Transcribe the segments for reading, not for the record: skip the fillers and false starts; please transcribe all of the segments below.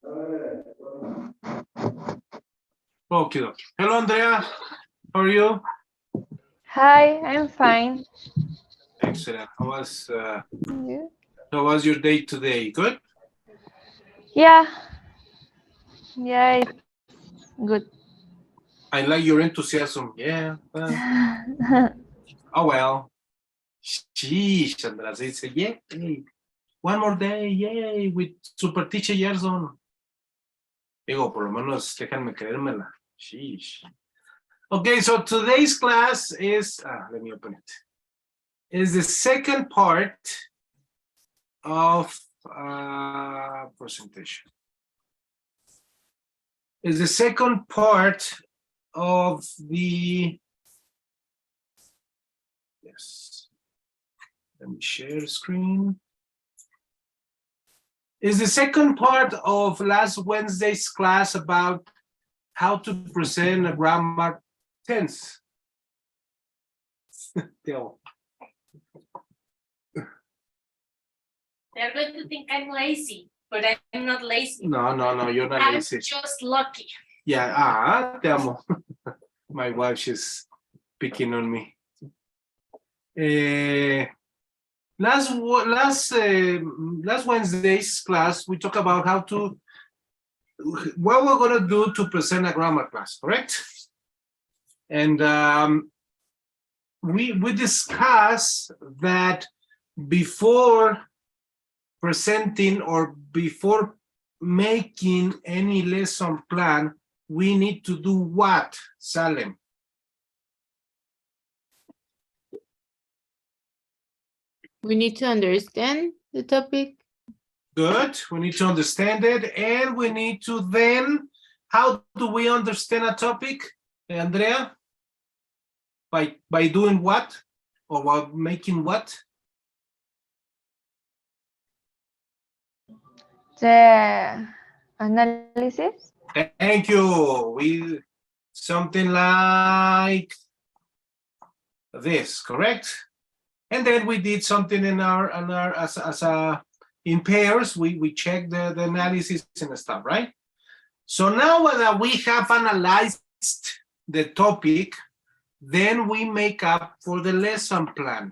Okay. Hello, Andrea. How are you? Hi, I'm fine. Excellent. You? How was your day today? Good? Yeah, yeah, it's good. I like your enthusiasm. Yeah. Oh, well. Sheesh, Andrea. Se dice, yay. One more day. Yay. With Super Teacher Gerson. Digo, por lo menos déjenme creérmela. Sheesh. Okay, so today's class is, let me open it. Is the second part of presentation. Is the second part of the, yes, let me share the screen. Is the second part of last Wednesday's class about how to present a grammar tense. They're going to think I'm lazy, but I'm not lazy. No, you're not I'm lazy. just lucky. Yeah, te amo. My wife, she's picking on me. Last Wednesday's class, we talked about what we're going to do to present a grammar class, correct? And we discussed that before presenting or before making any lesson plan, we need to do what, Salem? We need to understand the topic. Good. We need to understand it, and we need to then, how do we understand a topic, Andrea? By doing what? Or by making what? The analysis? Thank you. Something like this, correct? And then we did something in in pairs. We checked the analysis and stuff, right? So now that we have analyzed the topic, then we make up for the lesson plan.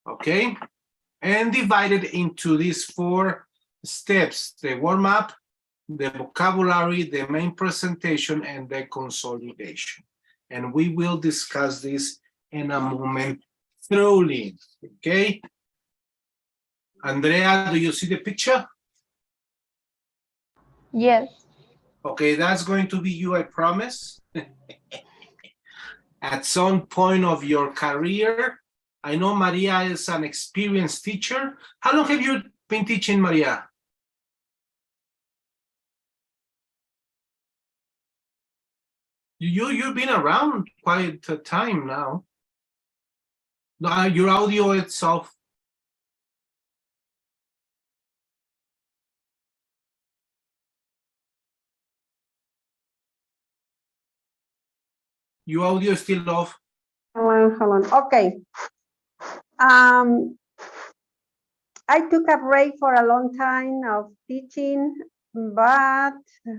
Okay? And divided into these 4 steps: the warm-up, the vocabulary, the main presentation, and the consolidation. And we will discuss this in a moment thoroughly. Okay? Andrea, do you see the picture? Yes. Okay, that's going to be you, I promise. At some point of your career. I know Maria is an experienced teacher. How long have you been teaching, Maria? You've been around quite a time now. Your audio itself. Your audio is still off. Hold on. Okay. I took a break for a long time of teaching, but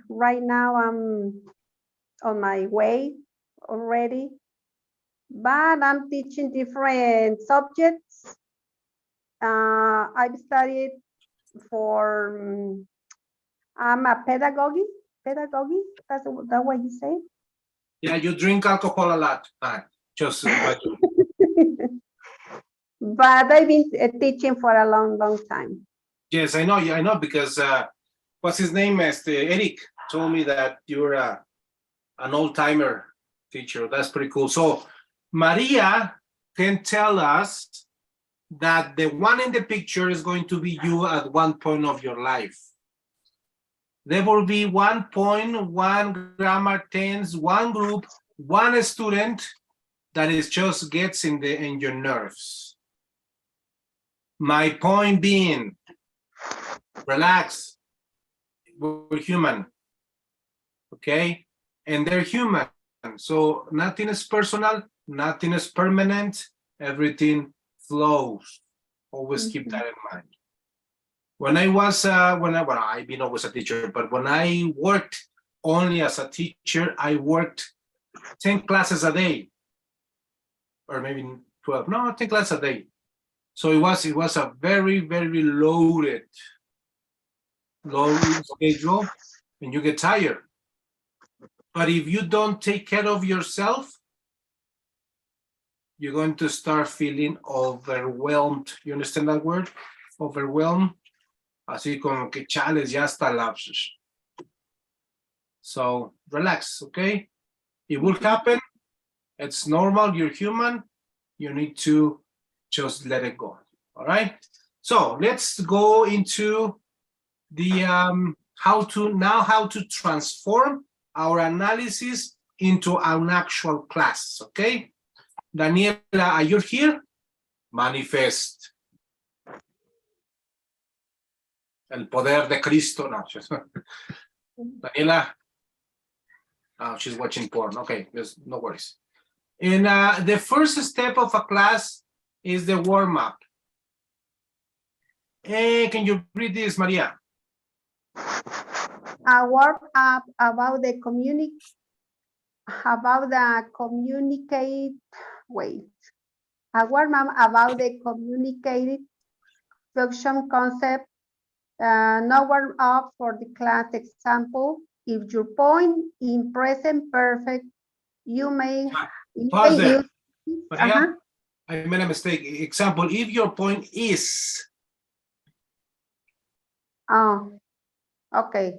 right now I'm on my way already. But I'm teaching different subjects. I've studied for, I'm a pedagogy. That's that what you say? Yeah, you drink alcohol a lot. Just But I've been teaching for a long time. Yes, I know. Yeah, I know, because what's his name? Eric told me that you're an old-timer teacher. That's pretty cool. So Maria can tell us that the one in the picture is going to be you at one point of your life. There will be 1 point, 1 grammar tense, 1 group, 1 student that is just gets in your nerves. My point being, relax. We're human, okay? And they're human. So nothing is personal, nothing is permanent, everything flows. Always keep that in mind. When I was, well, I've been always a teacher, but when I worked only as a teacher, I worked 10 classes a day, or maybe 12, no, 10 classes a day. So it was a very, very loaded schedule, and you get tired. But if you don't take care of yourself, you're going to start feeling overwhelmed. You understand that word? Overwhelmed. Así como que chales, ya está lapsus. So relax, okay? It will happen. It's normal. You're human. You need to just let it go. All right. So let's go into the how to transform our analysis into an actual class. Okay. Daniela, are you here? Manifest. El poder de Cristo. No, Daniela. Oh, she's watching porn. Okay, there's no worries. And the first step of a class is the warm-up. Can you read this, Maria? A warm-up about the A warm-up about the communicated function concept. No warm-up for the class example. If your point in present perfect, you may Pause there. use. Maria, I made a mistake. Example, if your point is. Oh, okay.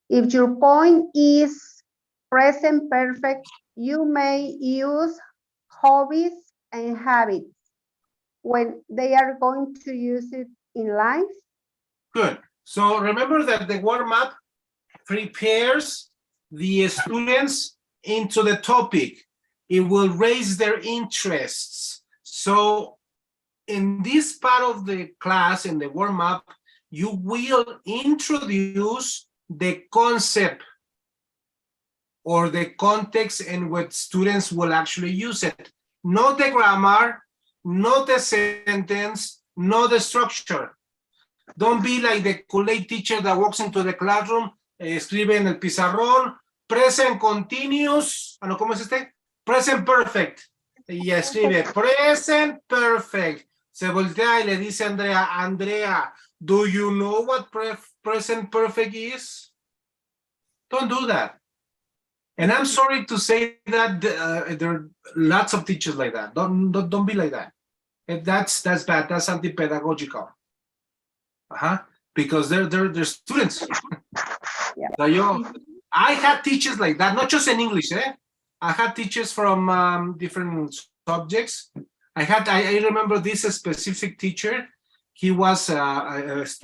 If your point is present perfect, you may use hobbies and habits when they are going to use it in life. Good. So remember that the warm-up prepares the students into the topic. It will raise their interests. So in this part of the class, in the warm-up, you will introduce the concept or the context in which students will actually use it. Not the grammar, not the sentence, not the structure. Don't be like the Kool-Aid teacher that walks into the classroom, escribe en el pizarrón, present continuous, no, ¿cómo es este? Present perfect. Y escribe present perfect. Se voltea y le dice a Andrea, Andrea, do you know what present perfect is? Don't do that. And I'm sorry to say that there are lots of teachers like that. Don't be like that. That's bad. That's anti-pedagogical. Because they're students. Yeah. I had teachers like that, not just in English. I had teachers from different subjects. I remember this specific teacher. He was what's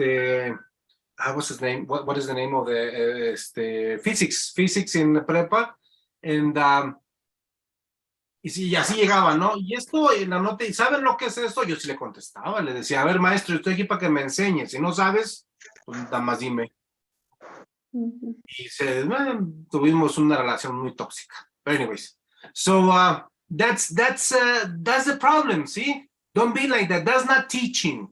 his name? What is the name of the physics in prepa? And y así llegaba, ¿no? Y esto en la nota, ¿y saben lo que es esto? Yo sí le contestaba, le decía, a ver, maestro, estoy aquí para que me enseñe. Si no sabes, pues nada más dime. Y tuvimos una relación muy tóxica. But anyways, so that's the problem. See, don't be like that. That's not teaching.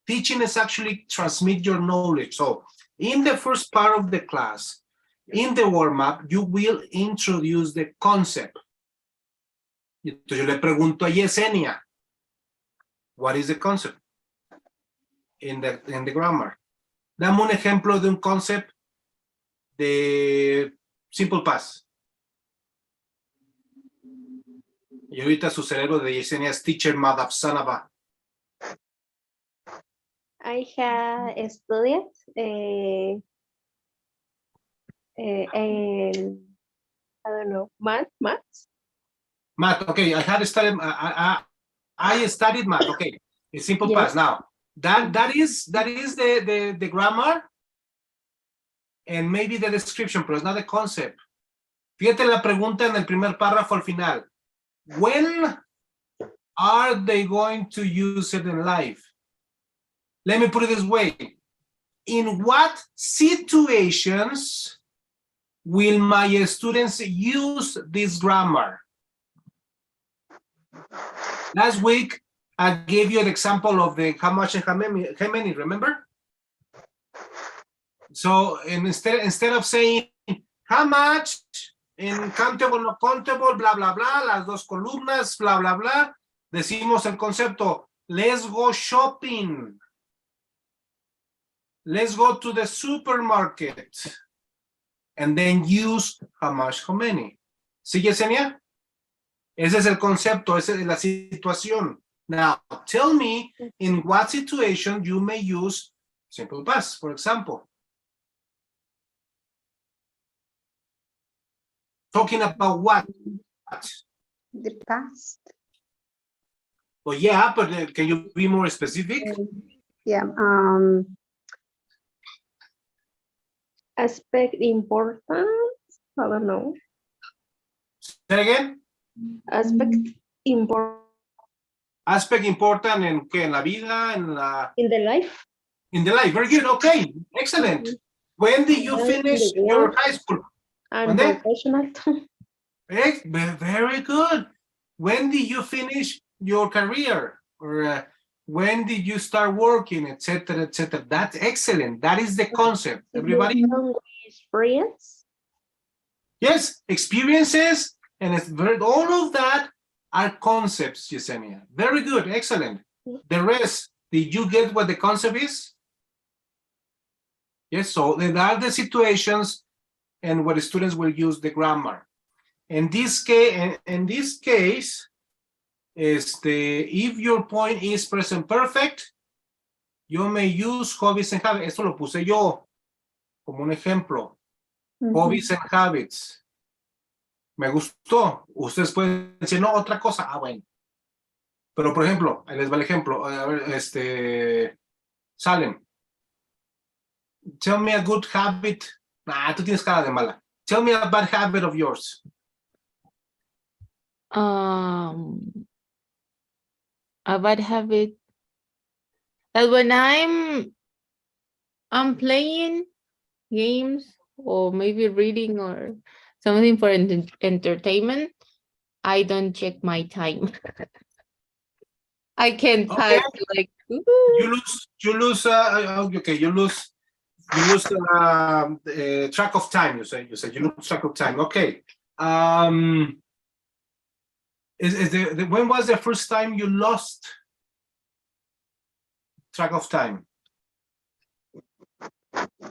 Teaching is actually transmit your knowledge. So in the first part of the class, in the warm-up, you will introduce the concept. Entonces yo le pregunto a Yesenia, what is the concept in the grammar? Dame un ejemplo de un concept de simple past. Y ahorita su cerebro de Yesenia es teacher mother son of a. I have studied I don't know, maths. Math, okay. I had studied. I studied math. Okay, it's simple Yes. past. Now that is the grammar and maybe the description, pero it's not the concept. Fíjate la pregunta en el primer párrafo al final. When are they going to use it in life? Let me put it this way. In what situations will my students use this grammar? Last week, I gave you an example of the how much and how many, remember? So instead of saying how much en countable, no countable, bla, bla, bla, las dos columnas, bla, bla, bla, decimos el concepto, let's go shopping. Let's go to the supermarket. And then use how much, how many. ¿Sí, Yesenia? Ese es el concepto, esa es la situación. Now, tell me in what situation you may use simple past, for example. Talking about what? The past. Oh, yeah, but can you be more specific? Yeah. Aspect important. I don't know. Say again? Aspect important Aspect important en qué? En la vida, en la... in the life. In the life, very good, okay, excellent. When did you finish your high school? And ¿Dónde? professional. Very good. When did you finish your career? Or when did you start working, etc., etc.? That's excellent. That is the concept. Everybody? Experience. Yes, experiences and it's all of that are concepts, Yesenia. Very good, excellent. The rest, did you get what the concept is? Yes, so there are the situations and where the students will use the grammar. In this case, if your point is present perfect, you may use hobbies and habits. Esto lo puse yo como un ejemplo. Hobbies and habits. Me gustó. Ustedes pueden decir, no, otra cosa. Ah, bueno. Pero, por ejemplo, ahí les va el ejemplo. A ver, Salem. Tell me a good habit. Nah, tú tienes cara de mala. Tell me a bad habit of yours. A bad habit that when I'm playing games or maybe reading or something for entertainment, I don't check my time. I can't Okay. pass like You lose track of time. You say you lose track of time. Okay. When was the first time you lost track of time?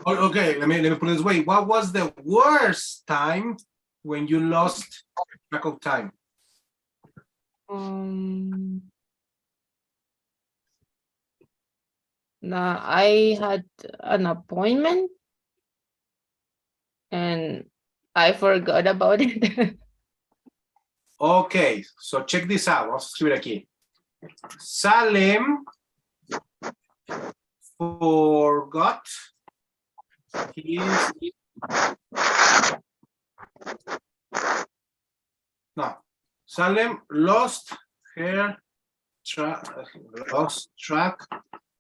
Okay, let me put it this way. What was the worst time when you lost track of time? nah, I had an appointment and I forgot about it. Okay, so check this out. Vamos a escribir aquí. Salem forgot his... No. Salem lost track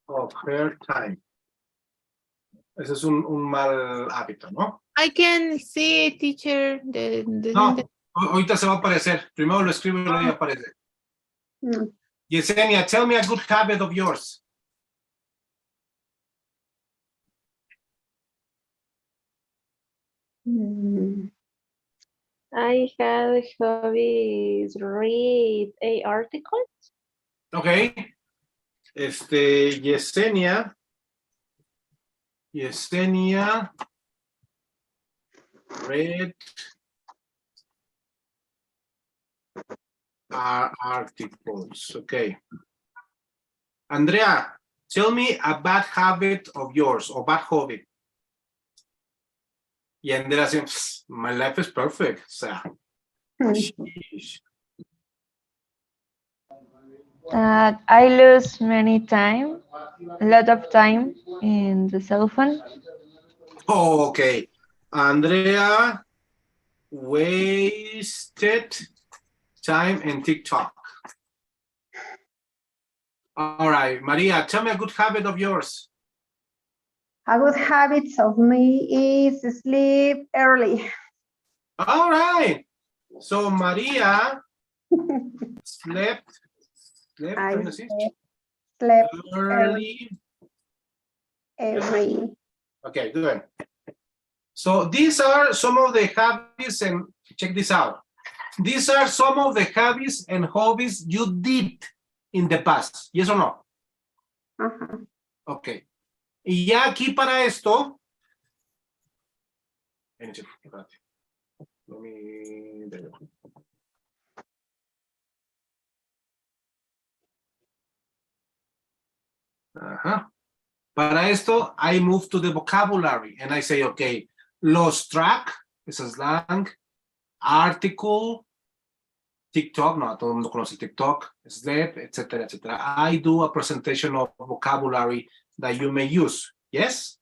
of her time. Ese es un mal hábito, ¿no? I can see, teacher, No, ahorita se va a aparecer. Primero lo escribo y luego ya aparece. Yesenia, tell me a good habit of yours. I had hobbies read a article. Okay. Yesenia read articles. Okay. Andrea, tell me a bad habit of yours or bad hobby. Y Andrea says, my life is perfect. O sea, sheesh. I lose a lot of time in the cell phone. Oh, okay. Andrea wasted time in TikTok. All right, Maria, tell me a good habit of yours. A good habit of me is sleep early. All right. So Maria slept Slept, I también así. slept Early. every. Okay, good. So these are some of the hobbies, and check this out. These are some of the hobbies and hobbies you did in the past. Yes or no? Ajá. Okay. Y ya aquí para esto. Let me- there we go. Ajá. Para esto, I move to the vocabulary and I say, okay, lost track, es slang, article, TikTok, no, todo el mundo conoce TikTok, sleep, etcétera, etcétera. I do a presentation of vocabulary that you may use, yes?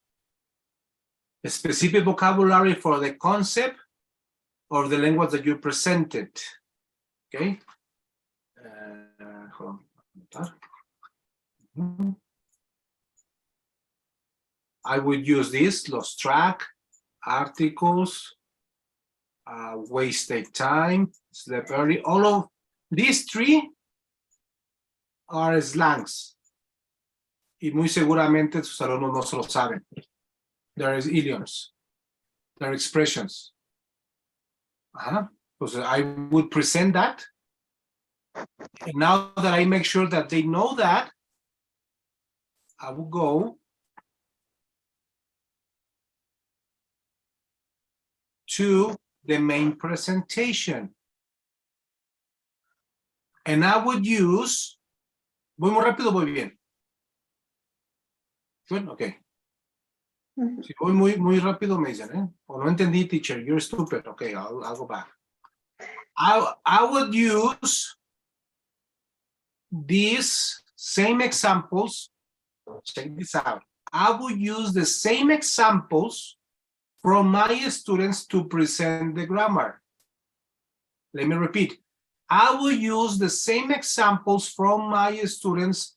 A specific vocabulary for the concept or the language that you presented, okay? Hold on. Mhm. I would use this, lost track, articles, wasted time, sleep early. All of these three are slangs. Y muy seguramente sus alumnos no se lo saben. There is idioms. There are expressions. So I would present that. And now that I make sure that they know that, I will go to the main presentation. And I would use, voy muy rápido, voy bien. Good, okay. Ujú. Si voy muy rápido me dicen, ¿eh? O no entendí, teacher, you're stupid. Okay, I'll go back. I would use these same examples. Check this out. I would use the same examples from my students to present the grammar. Let me repeat. I will use the same examples from my students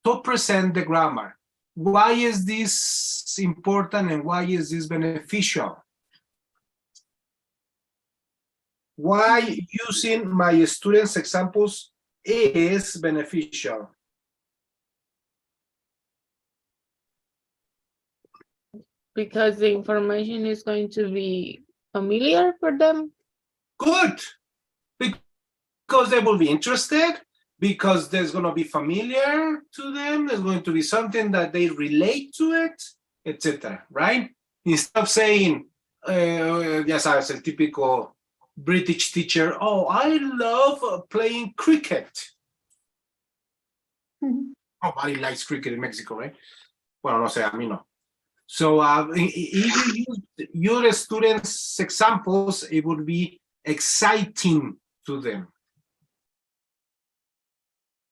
to present the grammar. Why is this important and why is this beneficial? Why using my students' examples is beneficial? Because the information is going to be familiar for them. Good. Because they will be interested, because there's going to be familiar to them, there's going to be something that they relate to it, etc. Right? Instead of saying, ya sabes, el típico British teacher, oh, I love playing cricket. Mhm. Nobody likes cricket in Mexico, right? Well, no sé, a mí no. So if you use your students' examples, it would be exciting to them.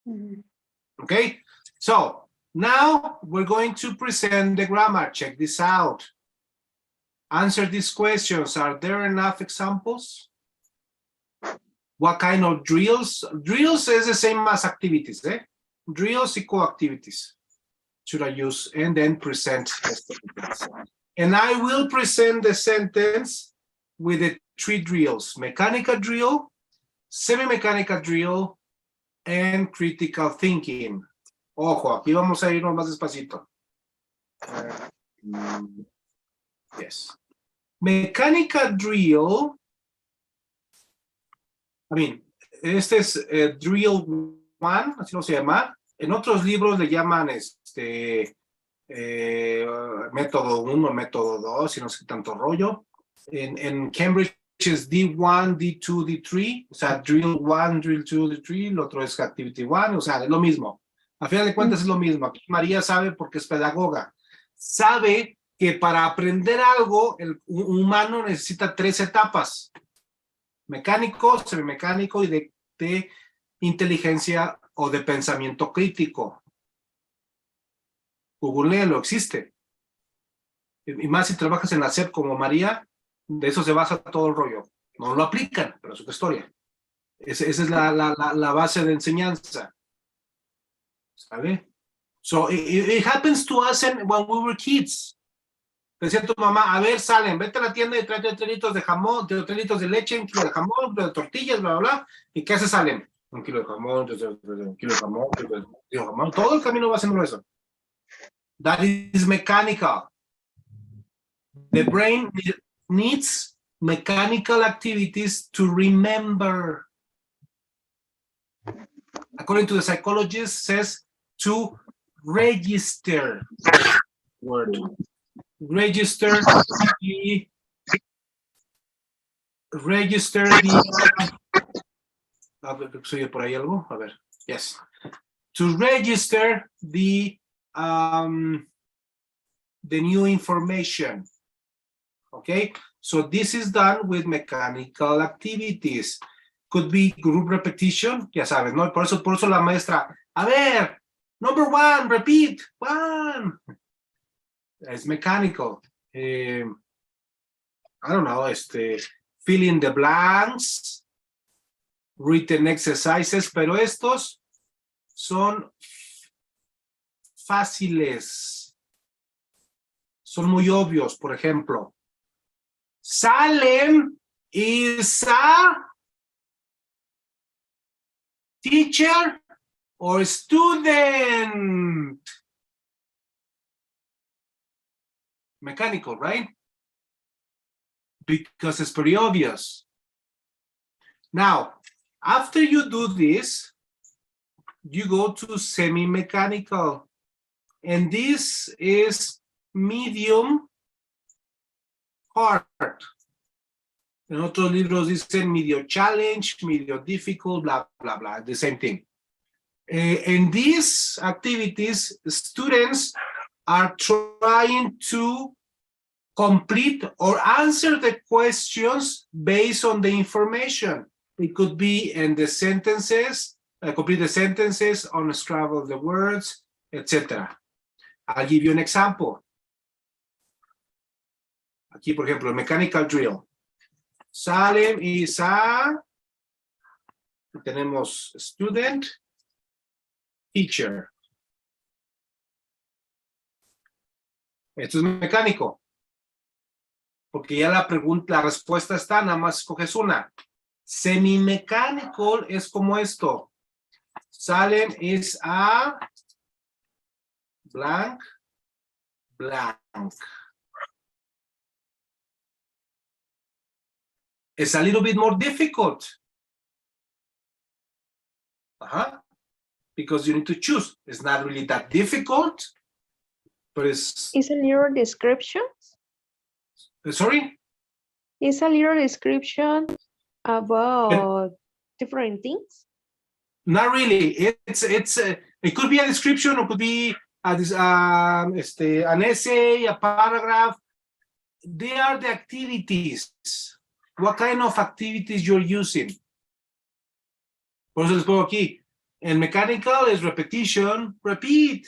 Mhm. Okay, so now we're going to present the grammar. Check this out. Answer these questions. Are there enough examples? What kind of drills? Drills is the same as activities, eh? Drills equal activities. Should I use and then present the sentence. And I will present the sentence with the three drills: mechanical drill, semi-mechanical drill, and critical thinking. Ojo, aquí vamos a irnos más despacito. Yes. Mechanical drill. I mean, este es drill 1, así no se llama. En otros libros le llaman método 1, método 2, y no sé qué tanto rollo. En Cambridge es D1, D2, D3, o sea, drill 1, drill 2, drill 3, el otro es activity 1, o sea, es lo mismo. A final de cuentas es lo mismo. Aquí María sabe porque es pedagoga. Sabe que para aprender algo, el humano necesita 3 etapas. Mecánico, semimecánico y de inteligencia o de pensamiento crítico. Googlealo, existe. Y más si trabajas en la SEP como María, de eso se basa todo el rollo. No lo aplican, pero es otra historia. Esa es la base de enseñanza. ¿Sabe? So it happens to us when we were kids. Decía tu mamá, a ver, salen, vete a la tienda y tráete 3 litros de jamón, 3 litros de leche, 1 kilo de jamón, de tortillas, bla, bla, bla. ¿Y qué hace? Salen. Un kilo de jamón, un kilo de jamón, un kilo de jamón. Todo el camino va haciendo eso. That is mechanical. The brain needs mechanical activities to remember. According to the psychologist, says to register. Word. Register the. Register the. A ver, ¿soy por ahí algo? A ver. Yes. To register the new information. Okay, so this is done with mechanical activities. Could be group repetition, ya sabes, ¿no? Por eso la maestra, a ver, number one, repeat, one. Es mechanical. I don't know, fill in the blanks, written exercises, pero estos son fáciles. Son muy obvios, por ejemplo. Salem is a teacher or student. Mechanical, right? Because it's pretty obvious. Now, after you do this, you go to semi-mechanical. And this is medium hard. En otros libros dicen medio challenge, medio difficult, blah, blah, blah, the same thing. In these activities, students are trying to complete or answer the questions based on the information. It could be in the sentences, complete the sentences, unscramble the words, etc. I'll give you an example. Aquí, por ejemplo, mechanical drill. Salem is a, tenemos student, teacher. Esto es mecánico. Porque ya la pregunta, la respuesta está, nada más escoges una. Semi-mechanical es como esto. Salem is a blank, blank. It's a little bit more difficult. Because you need to choose. It's not really that difficult, but it's... Is a little description? Sorry? Is a little description about different things? Not really. It could be a description, or it could be an essay, a paragraph. They are the activities. What kind of activities you're using? Por eso les pongo aquí. En mechanical es repetition, repeat.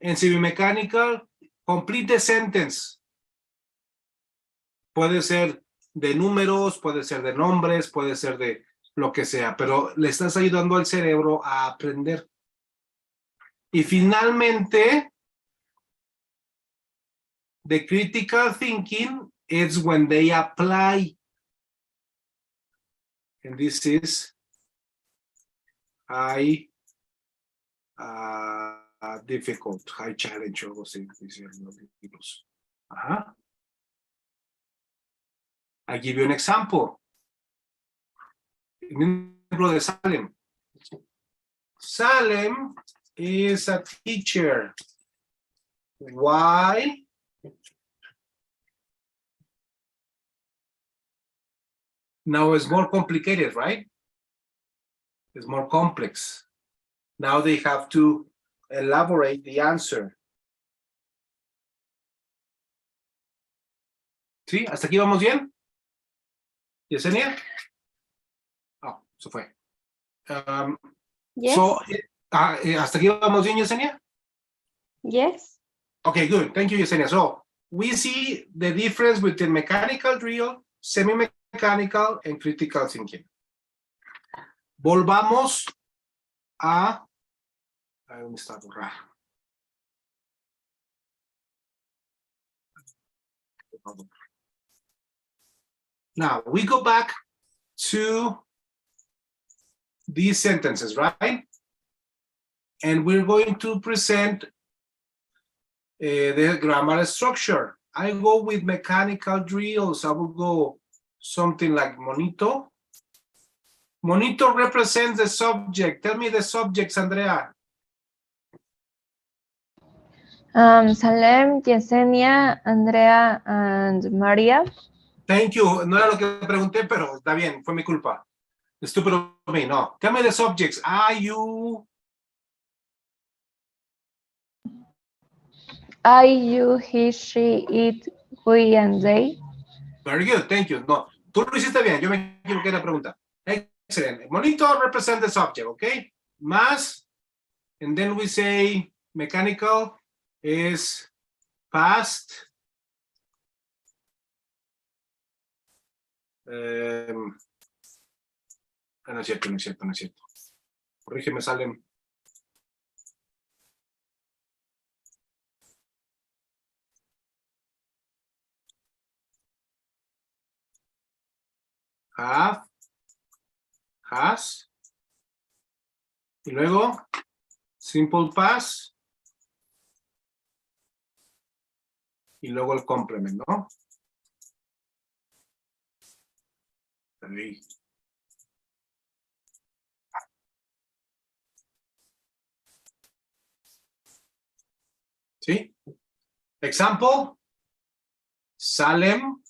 En semi-mechanical, complete the sentence. Puede ser de números, puede ser de nombres, puede ser de lo que sea, pero le estás ayudando al cerebro a aprender. Y finalmente, the critical thinking is when they apply. And this is high difficult, high challenge, algo así. I'll give you an example. Un ejemplo de Salem. Salem is a teacher. Why? Now it's more complicated, right? It's more complex. Now they have to elaborate the answer. ¿Sí? ¿Hasta aquí vamos bien? ¿Yesenia? Oh, se fue. Yes. So, ¿hasta aquí vamos bien, Yesenia? Yes. Okay, good. Thank you, Yesenia. So, we see the difference between mechanical drill, semi-mechanical, and critical thinking. Volvamos a... ¿Dónde está borrar? Now, we go back to these sentences, right? And we're going to present the grammar structure. I go with mechanical drills. I will go something like monito. Monito represents the subject. Tell me the subjects, Andrea. Salem, Yesenia, Andrea, and Maria. Thank you. No era lo que pregunté, pero está bien. Fue mi culpa. Estúpido of me. No. Tell me the subjects. Are you? I, you, he, she, it, we, and they. Very good. Thank you. No. Tú lo hiciste bien. Yo me equivoqué en la pregunta. Excellent. Monito represent the subject, okay? Más. And then we say mechanical is past. No es cierto, no es cierto, no es cierto. Corrígeme, Salem. Have, has. Y luego, simple past. Y luego el complement, ¿no? Ahí. ¿Sí? Example. Salem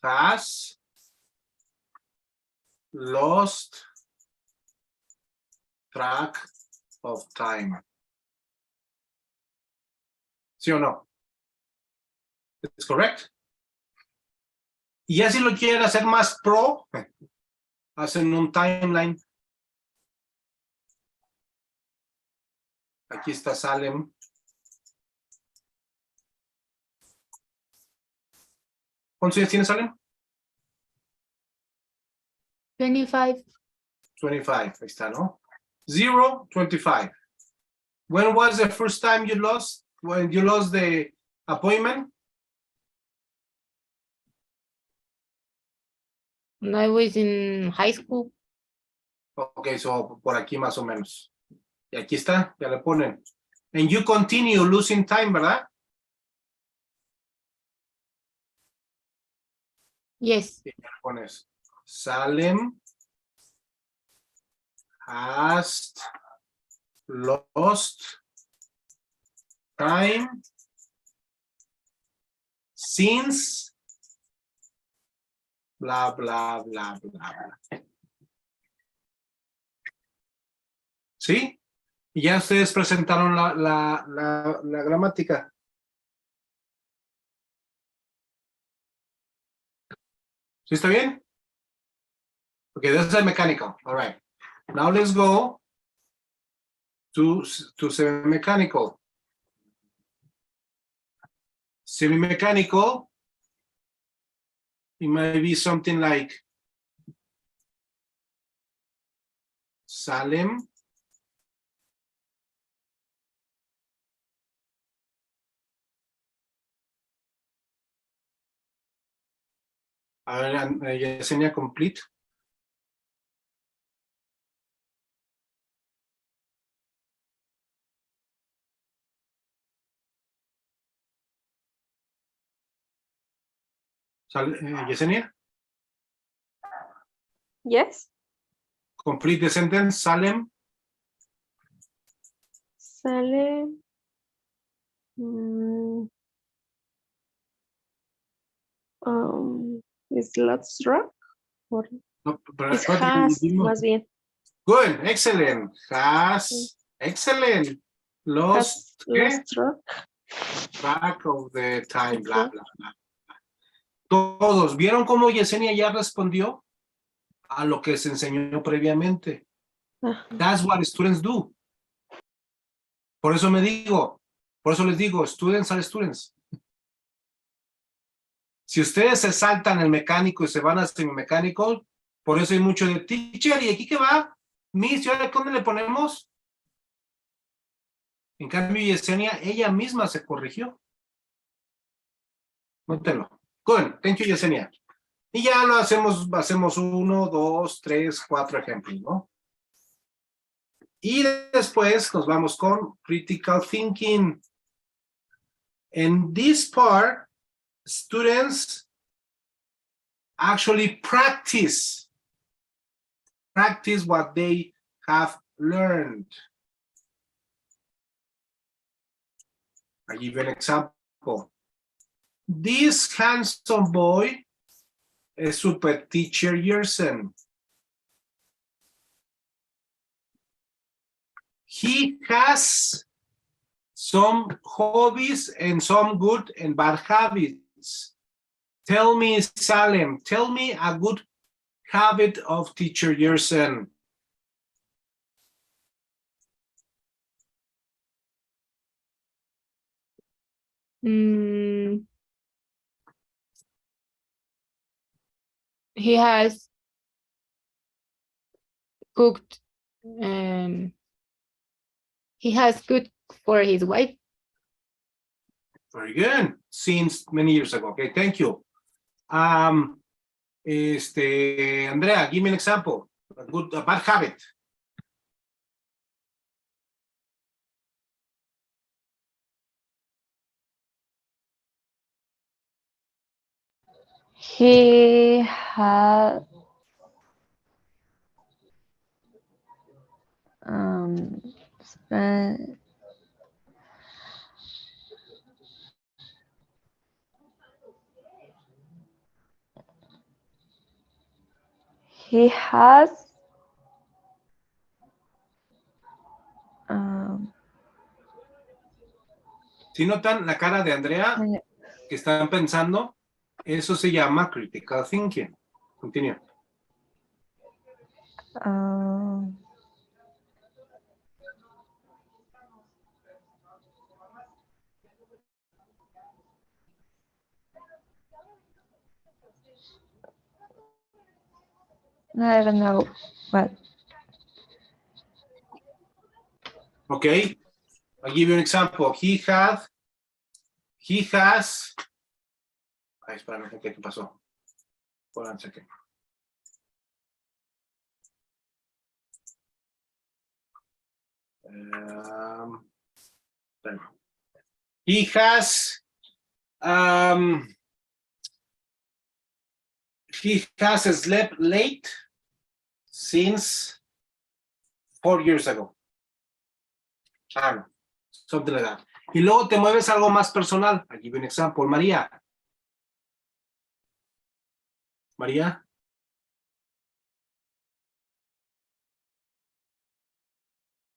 has lost track of time. ¿Sí o no? ¿Es correcto? Y ya si lo quieren hacer más pro, hacen un timeline. Aquí está Salem. ¿Cuántos años tiene Salem? 25. 25, ahí está, ¿no? 0, 25. When was the first time you lost? When you lost the appointment? When I was in high school. Ok, so por aquí más o menos. Y aquí está, ya le ponen. And you continue losing time, ¿verdad? Yes. Y ya le pones. Salem has lost time since bla, bla, bla, bla, bla. ¿Sí? Y ya ustedes presentaron la gramática. ¿Sí está bien? Okay, that's the mechanical. All right. Now let's go to semi-mechanical. Semi-mechanical, it might be something like Salem a ver, Yesenia complete. Yesenia, Yes. complete the sentence. Salem Sale. Is lots rock? Or no, pero is acuérdate que has, dijimos- más bien. Good, excellent. Has, excellent. Has Lost, ¿qué? lost rock. Back of the time, bla, bla, bla. Todos, ¿vieron cómo Yesenia ya respondió a lo que se enseñó previamente? Ah, That's what students do. Por eso les digo, students are students. Si ustedes se saltan el mecánico y se van a semimecánico, por eso hay mucho de teacher, ¿y aquí qué va? Miss, ¿y ahora dónde le ponemos? En cambio, Yesenia, ella misma se corrigió. Nótelo. Good, thank you, Yesenia. Y ya lo hacemos 1, 2, 3, 4 ejemplos, ¿no? Y después nos vamos con critical thinking. In this part, students actually practice what they have learned. I'll give you an example. This handsome boy is super teacher Yersen. He has some hobbies and some good and bad habits. Tell me, Salem, tell me a good habit of teacher Yersen. He has cooked. He has cooked for his wife. Very good. Since many years ago. Okay, thank you. Andrea, give me an example. A bad habit. He had spent he has Si notan la cara de Andrea, que están pensando, eso se llama critical thinking. Continúa. I don't know, but Okay, I'll give you an example. He has. Ay, espérame, ¿qué pasó? Hold on a second. He has slept late since 4 years ago. No, something like that. Y luego te mueves a algo más personal. I'll give you an example. María.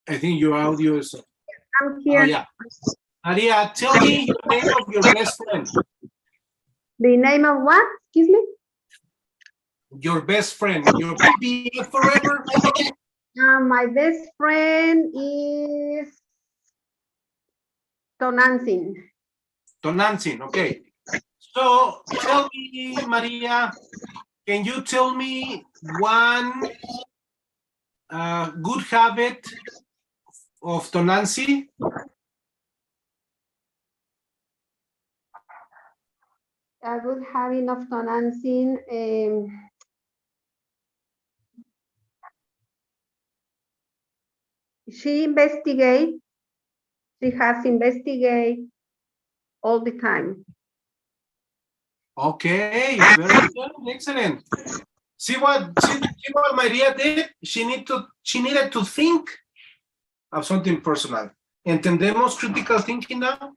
I think your audio is. I'm here. Oh, yeah. Maria, tell me the name of your best friend. The name of what? Excuse me? Your best friend. Your BBF forever. My best friend is Tonantzin. Tonantzin, okay. So tell me, Maria, can you tell me one good habit of Tonantzin? A good habit of Tonantzin. She investigates. She has investigated all the time. Okay, very good, excellent. See what Maria did? She needed to think of something personal. ¿Entendemos critical thinking now?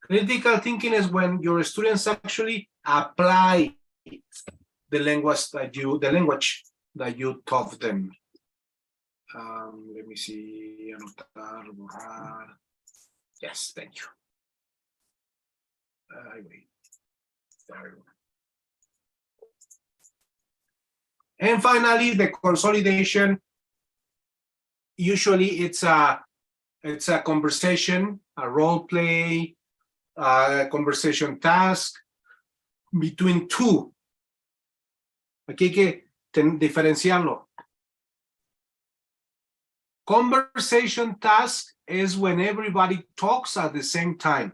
Critical thinking is when your students actually apply the language that you taught them. Let me see. Anotar, borrar. Yes, thank you. Wait. There we go. And finally, the consolidation. Usually, it's a conversation, a role play, a conversation task between two. Aquí hay que diferenciarlo. Conversation task is when everybody talks at the same time.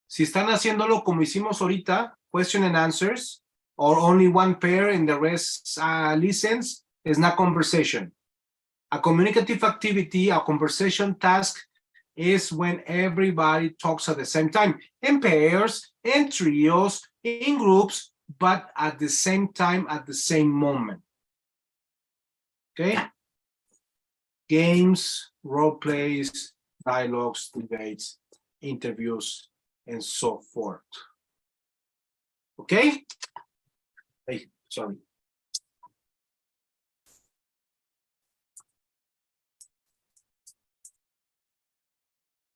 Si están haciéndolo como hicimos ahorita, question and answers, or only one pair and the rest listens, is not conversation. A communicative activity, a conversation task, is when everybody talks at the same time, in pairs, in trios, in groups, but at the same time, at the same moment. Okay? Games, role plays, dialogues, debates, interviews, and so forth. Okay? Hey, sorry.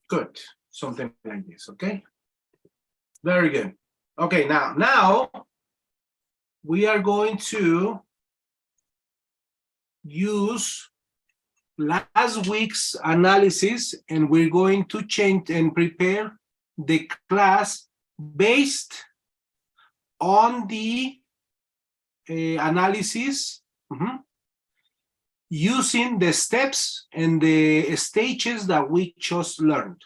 Good. Something like this, okay? Very good. Okay, now we are going to use last week's analysis, and we're going to change and prepare the class based on the analysis, using the steps and the stages that we just learned.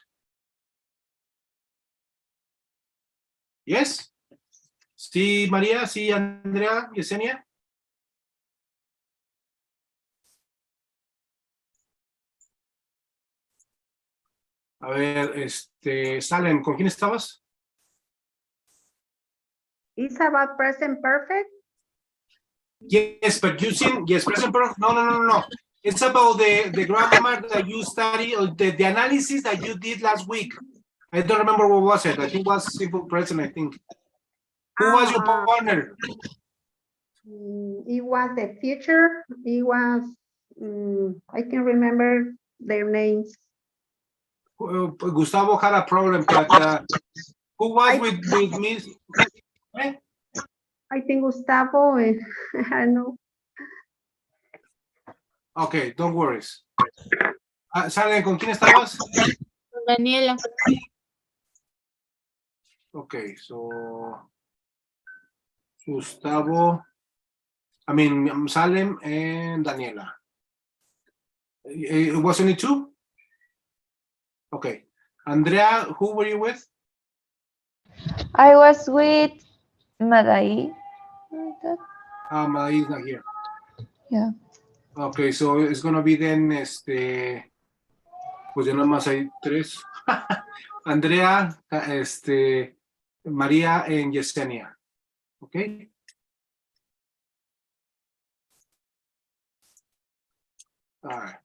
Yes? Sí, María, sí, Andrea, Yesenia. A ver, Salem, ¿con quién estabas? It's about present perfect. Yes, but using, yes, present perfect, no. It's about the grammar that you study, or the analysis that you did last week. I don't remember what was it. I think it was simple present, I think. Who was your partner? It was the future. It was, I can remember their names. Gustavo had a problem, but who was with me? Eh? I think Gustavo, I don't know. Okay, don't worry. Sale, ¿con quién estabas? Daniela. Okay, so Gustavo, Salem and Daniela. It was only two? Okay. Andrea, who were you with? I was with Madai. He's not here. Yeah. Okay, so it's gonna be then, pues ya nomás hay tres. Andrea, María and Yesenia. Okay. All right.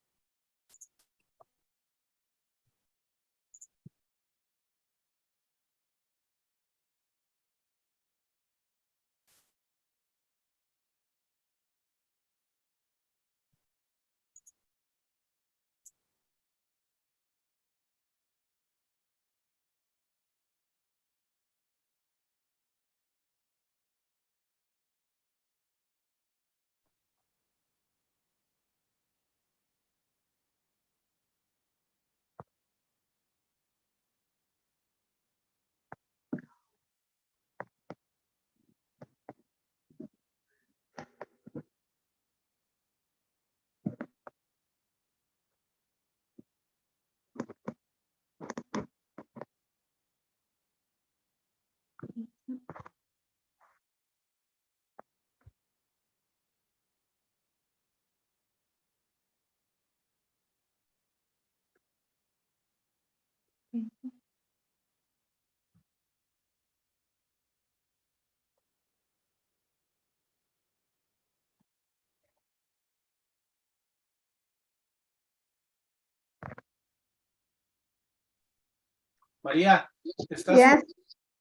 María, Yes.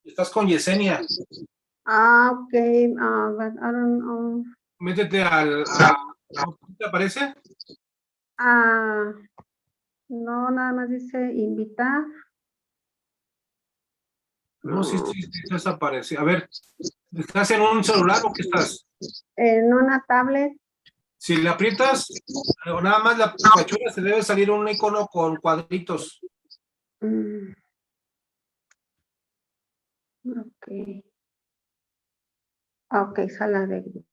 estás con Yesenia. Okay, but I don't know. Métete ¿te aparece? No, nada más dice invitar. No, sí, estás aparece. A ver, ¿estás en un celular o qué estás? En una tablet. Si le aprietas, o nada más la pachura, se debe salir un icono con cuadritos. Ok. Ok, sala de grupo.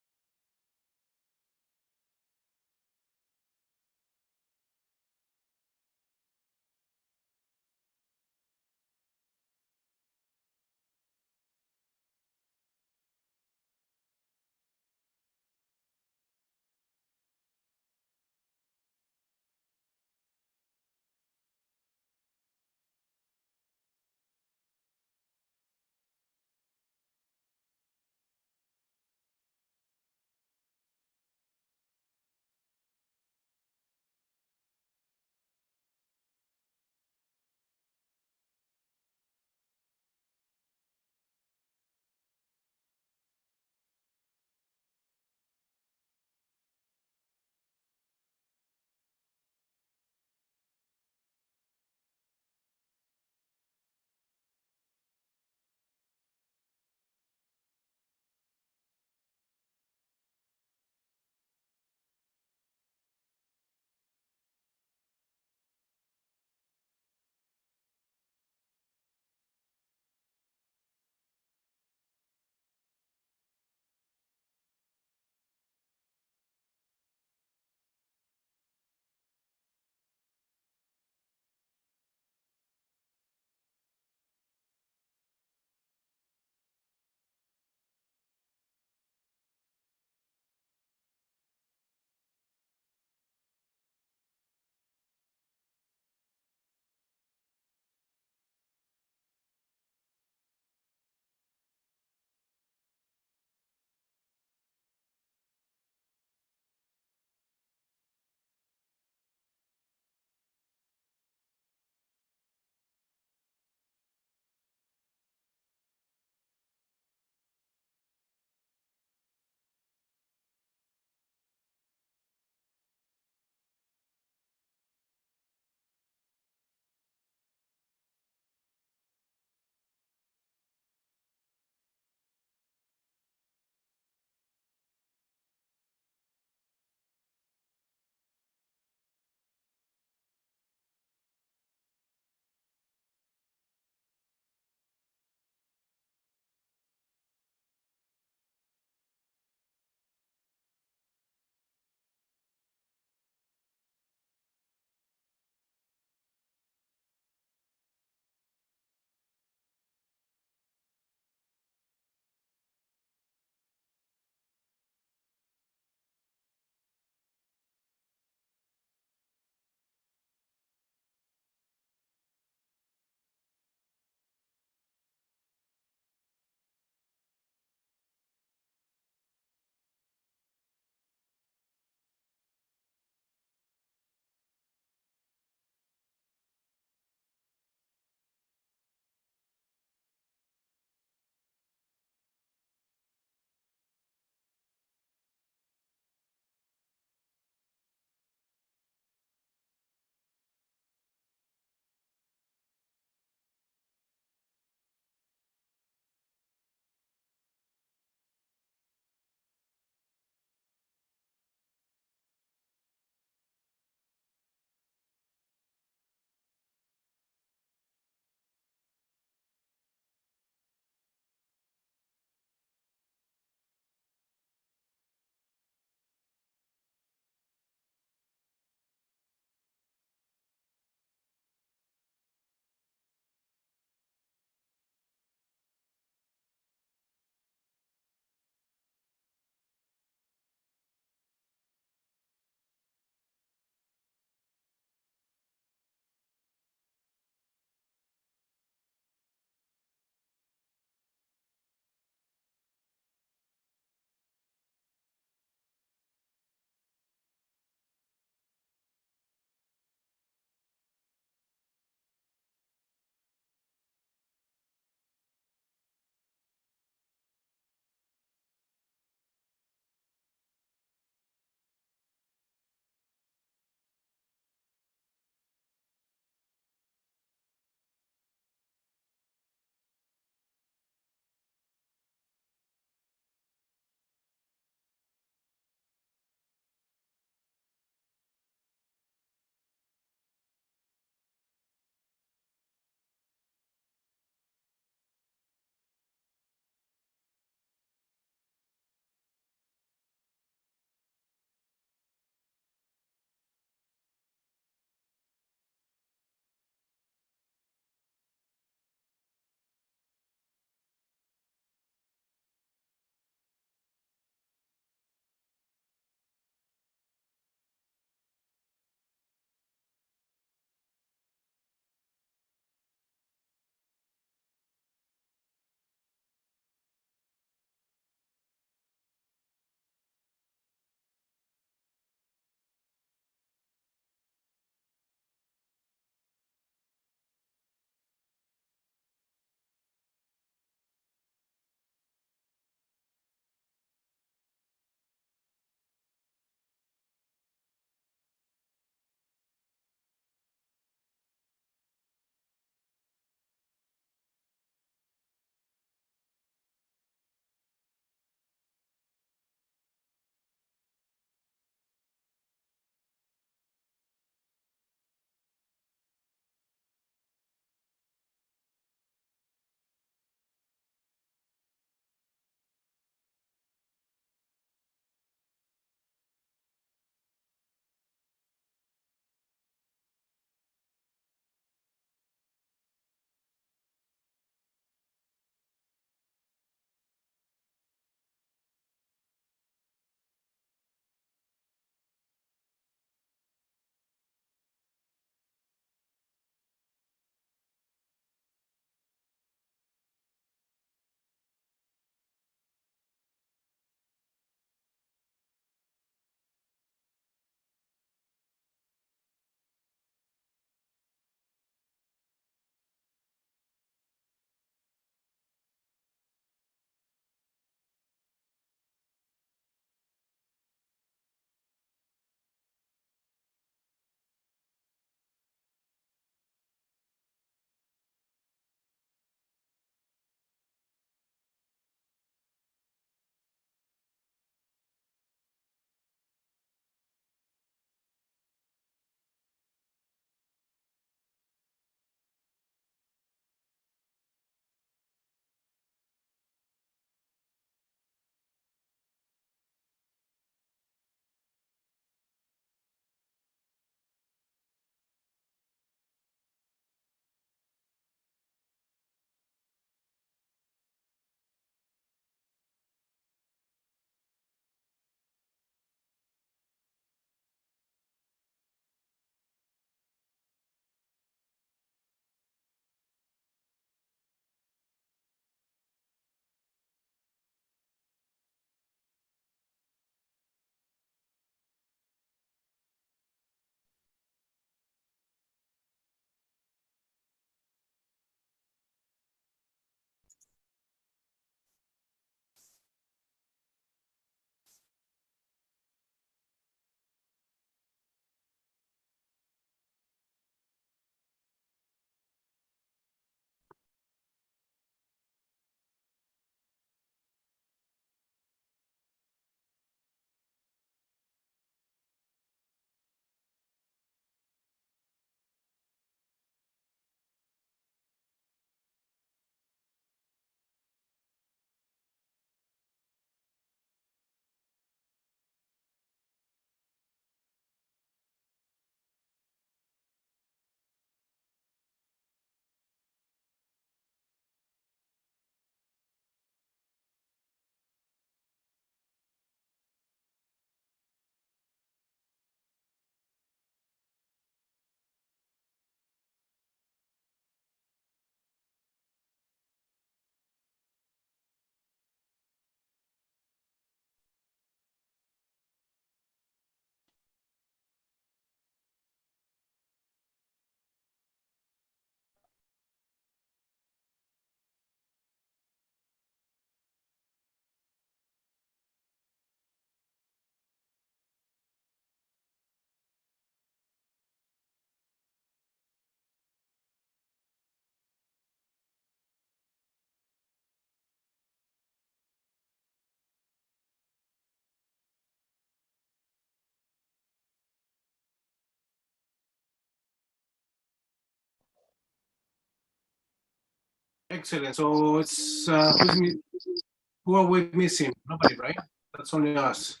Excellent. So it's who are we missing? Nobody, right? That's only us.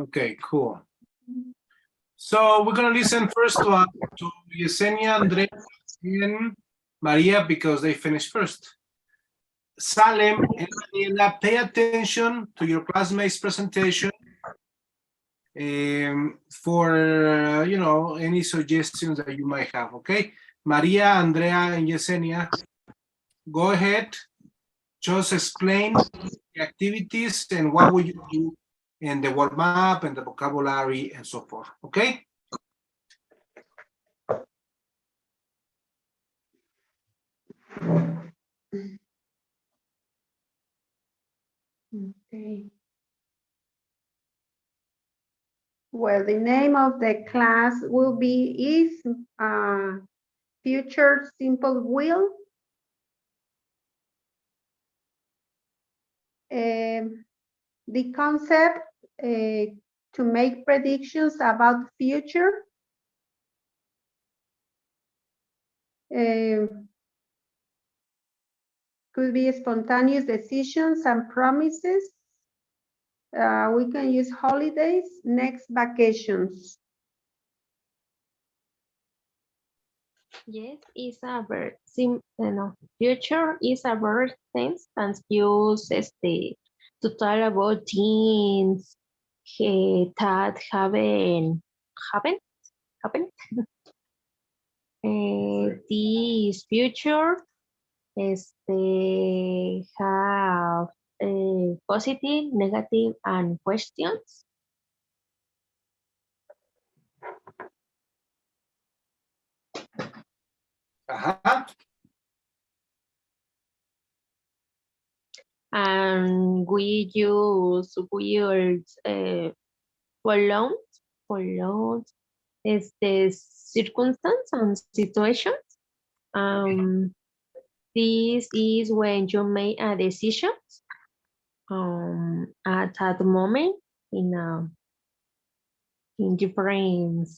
Okay, cool. So we're gonna listen first to Yesenia, Andrea, and Maria because they finished first. Salem and Daniela, pay attention to your classmates' presentation for any suggestions that you might have. Okay, Maria, Andrea, and Yesenia, go ahead. Just explain the activities and what will you do in the word map and the vocabulary and so forth. Okay. Okay. Well, the name of the class will be is Future Simple Will. The concept to make predictions about the future. Could be spontaneous decisions and promises. We can use holidays, next vacations. Yes, it's a very future is a very tense and use to talk about things that happened. This future have positive, negative, and questions. Uh-huh. And we use words for loans, the circumstance and situations. This is when you make a decision at that moment in different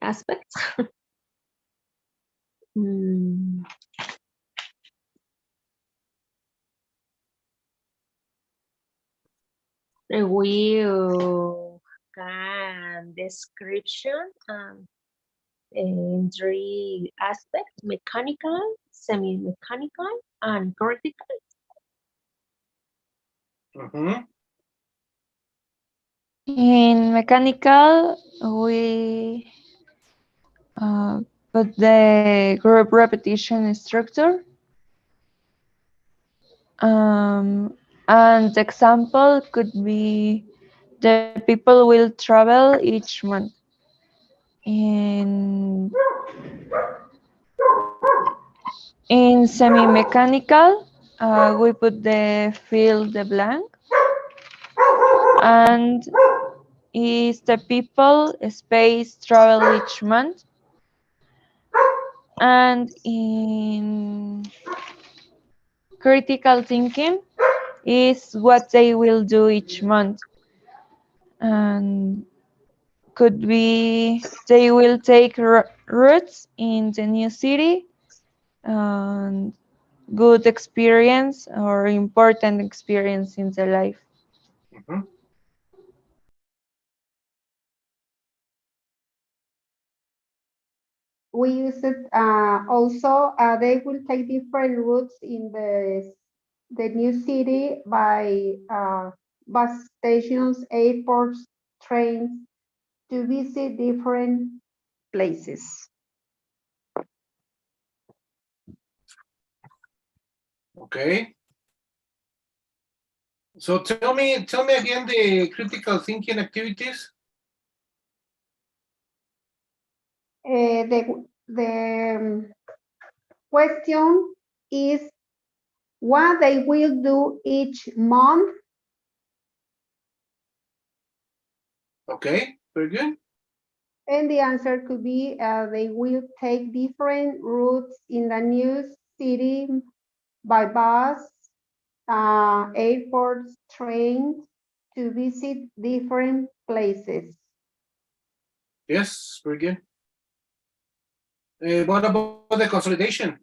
aspects. We can description in three aspects: mechanical, semi-mechanical, and critical. In mechanical, we put the group repetition structure. And example could be the people will travel each month. In semi-mechanical, we put the fill the blank, and is the people space travel each month. And in critical thinking is what they will do each month, and could be they will take routes in the new city, and good experience or important experience in the life. We use it also, they will take different routes in the new city by bus stations, airports, trains, to visit different places. Okay. So tell me again the critical thinking activities. The question is what they will do each month. Okay, very good. And the answer could be they will take different routes in the new city by bus, airports, trains, to visit different places. Yes, very good. What about the consolidation?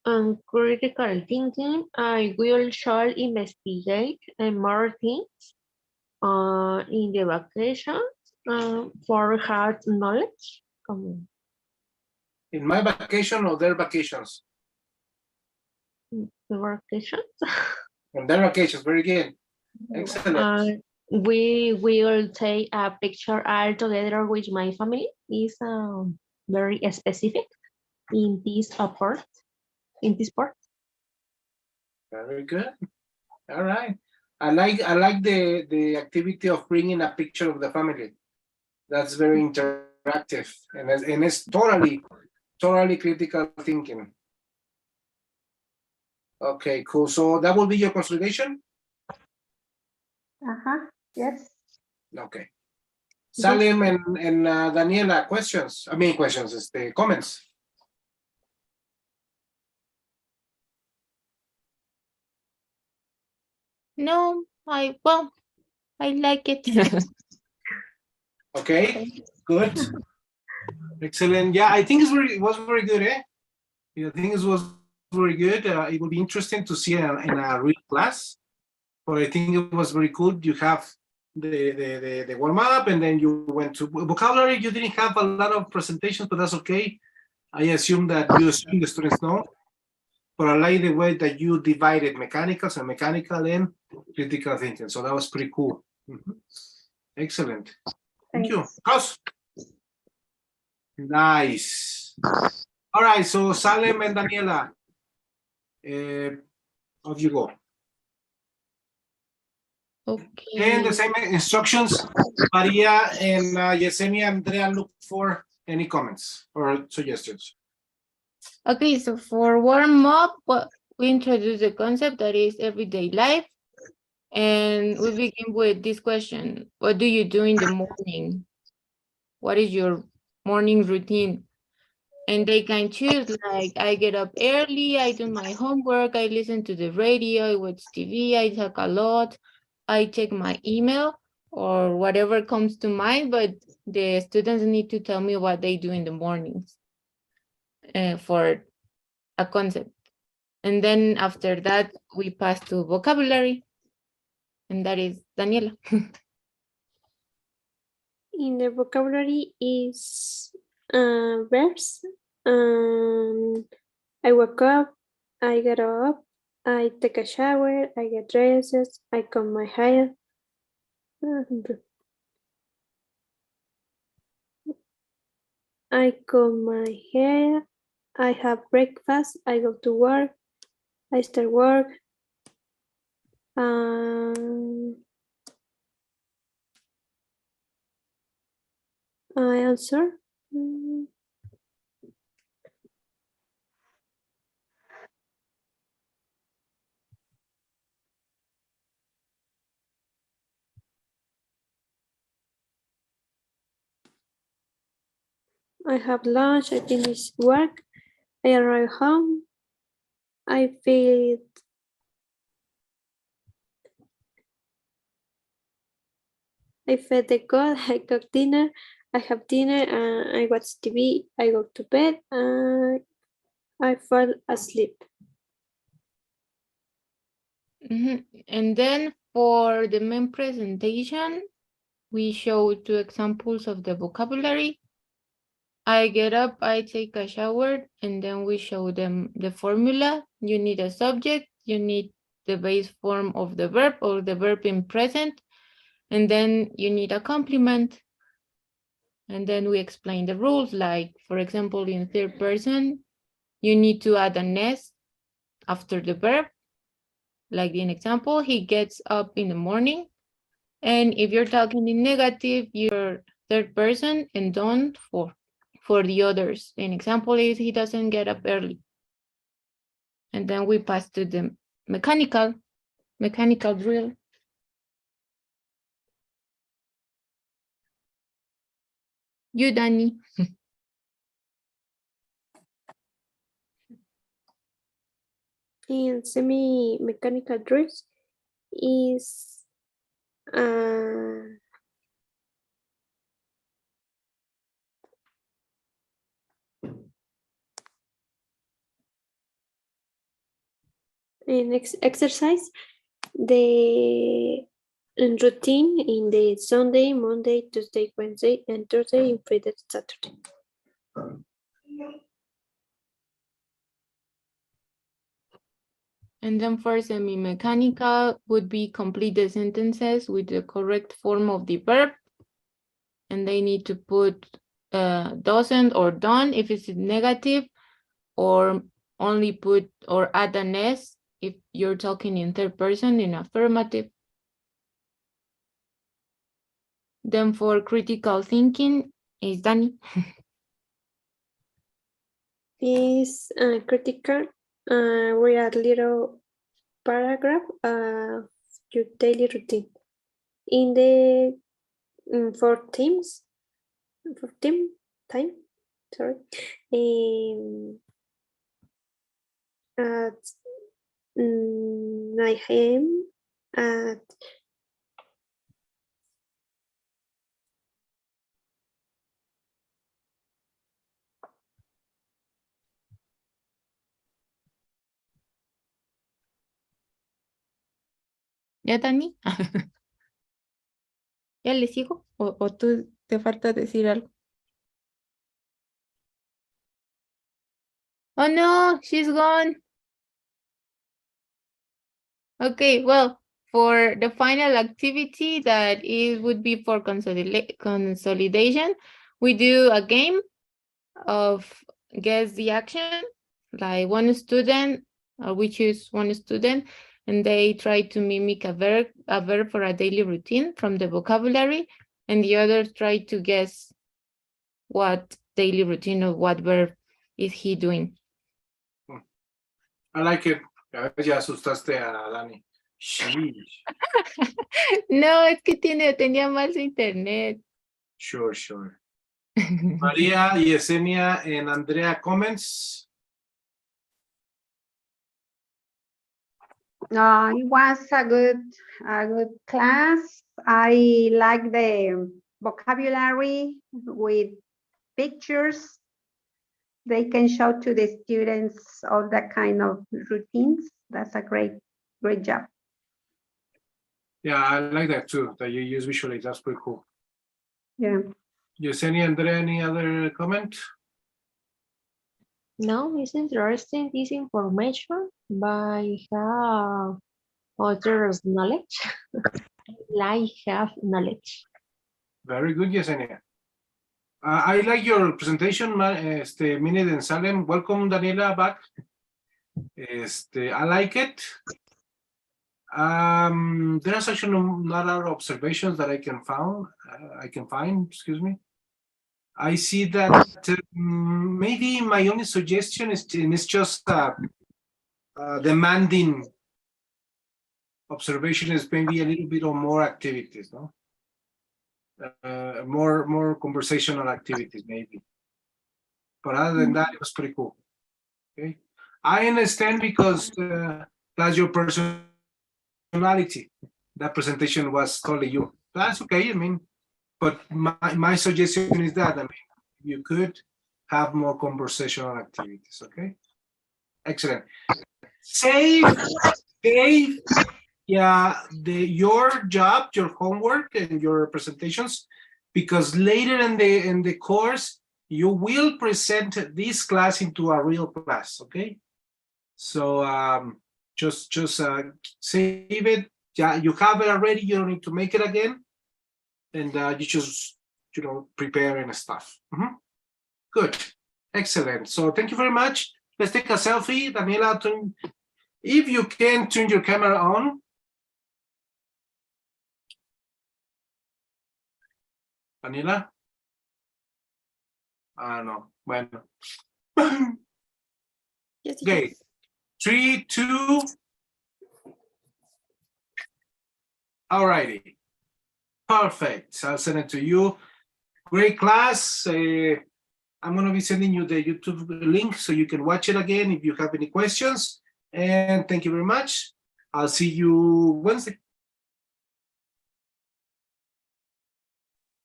and critical thinking. I will shall investigate more things in the vacations for hard knowledge. In my vacation or their vacations? The vacations. On their vacations, very good. Excellent. We will take a picture all together with my family. Is very specific in this part. In this part. Very good. All right. I like the activity of bringing a picture of the family. That's very interactive and it's totally critical thinking. Okay, cool. So that will be your consolidation? Yes. Okay. Salim and Daniela, questions? I mean questions, comments. No, I like it. Okay, good. Excellent. Yeah, I think it was very good, eh? Yeah, I think it was very good. It will be interesting to see in a real class, but I think it was very cool. You have the warm up, and then you went to vocabulary. You didn't have a lot of presentations, but that's okay. I assume that the students know, but I like the way that you divided mechanicals and mechanical and critical thinking. So that was pretty cool. Excellent. Thank you. Klaus. Nice. All right, so Salem and Daniela, off you go. Okay. And the same instructions, Maria and Yesenia, Andrea, look for any comments or suggestions. Okay, so for warm up, we introduce the concept that is everyday life. And we begin with this question: what do you do in the morning? What is your morning routine? And they can choose, like, I get up early, I do my homework, I listen to the radio, I watch TV, I talk a lot, I check my email, or whatever comes to mind, but the students need to tell me what they do in the mornings for a concept. And then after that, we pass to vocabulary. And that is Daniela. In the vocabulary is verbs. I wake up, I get up, I take a shower, I get dressed, I comb my hair. I comb my hair, I have breakfast, I go to work, I start work. I answer. I have lunch, I finish work, I arrive home, I feel I fed the goat, I cook dinner, I have dinner, I watch TV, I go to bed, I fall asleep. And then for the main presentation, we show 2 examples of the vocabulary. I get up, I take a shower, and then we show them the formula. You need a subject, you need the base form of the verb or the verb in present, and then you need a complement. And then we explain the rules, like, for example, in third person, you need to add an S after the verb. Like in example, he gets up in the morning. And if you're talking in negative, you're third person and don't for the others. An example is he doesn't get up early. And then we pass to the mechanical drill. You, Danny. In semi-mechanical drills is in exercise, the routine in the Sunday, Monday, Tuesday, Wednesday, and Thursday, and Friday, Saturday. And then for semi-mechanical would be complete the sentences with the correct form of the verb. And they need to put doesn't or done if it's negative, or only put or add an S if you're talking in third person in affirmative. Then for critical thinking is Danny. Is critical. Read a little paragraph your daily routine. In the for time, sorry. At 9 a.m. at ¿Ya, Dani? ¿Ya le sigo? ¿O tú te falta decir algo? Oh no, she's gone. Okay, well, for the final activity that it would be for consolidation, we do a game of guess the action, like one student, we choose one student, and they try to mimic a verb for a daily routine from the vocabulary, and the others try to guess what daily routine or what verb is he doing. I like it. Ya asustaste a Dani. Sheesh. No, es que tenía mal su internet. Sure, sure. Maria, Yesenia, and Andrea, comments? It was a good class. I like the vocabulary with pictures. They can show to the students all that kind of routines. That's a great job. Yeah, I like that too, that you use visually. That's pretty cool. Yeah. Yesenia, Andrea, any other comment? No, it's interesting, this information, but I have others knowledge. I have knowledge. Very good, Yesenia. I like your presentation, Minute and Salem. Welcome, Daniela, back. I like it. There's actually not a lot of observations that I can find, excuse me. I see that maybe my only suggestion is just demanding observation is maybe a little bit of more activities, no? More conversational activities, maybe. But other than that, it was pretty cool. Okay, I understand because that's your personality. That presentation was totally you. That's okay. I mean, but my suggestion is that, I mean, you could have more conversational activities. Okay, excellent. Save. Yeah, your job, your homework, and your presentations, because later in the course you will present this class into a real class. Okay, so just save it. Yeah, you have it already. You don't need to make it again, and you just prepare and stuff. Good, excellent. So thank you very much. Let's take a selfie, Daniela. If you can turn your camera on. Daniela? No. Bueno. yes, Okay. 3, 2. All righty. Perfect. I'll send it to you. Great class. I'm going to be sending you the YouTube link so you can watch it again if you have any questions. And thank you very much. I'll see you Wednesday.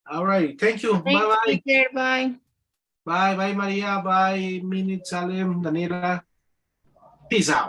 All right. Thank you. Bye-bye. Take care. Bye. Bye, Maria. Bye, Minute, Salem, Daniela. Peace out.